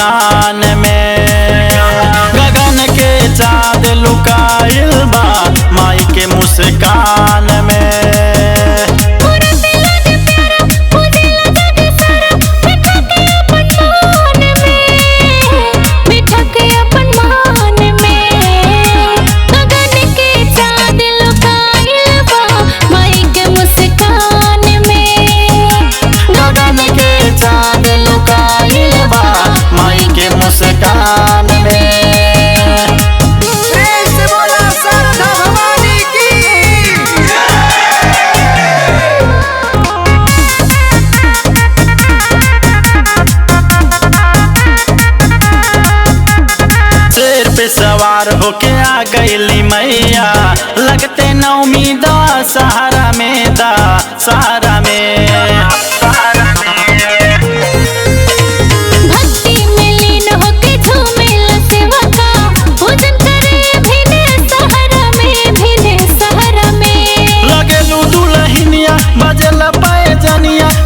मुस्कान में। गगन के चाँद लुकाइल बा माई के मुस्कान में। मुस्कान में प्रेम से बोला शारदा भवानी की। शेर पे सवार होके आ गईली मैया, लगते नौमी दा सहारा में दा सहारा में।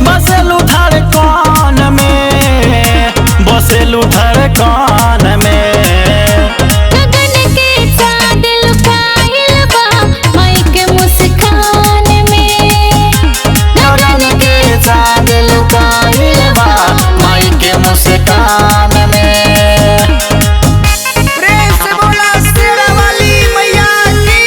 बसेलू धड़कन में, बसेलू धड़कन में। गगन के चाँद लुकाइल बा माई के मुस्कान में। गगन के चाँद लुकाइल बा माई के मुस्कान में। प्रेम से बोला शेरा वाली मैया की।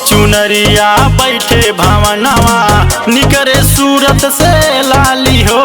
चुनरिया बैठे भवनवा, निकरे सूरत से लाली हो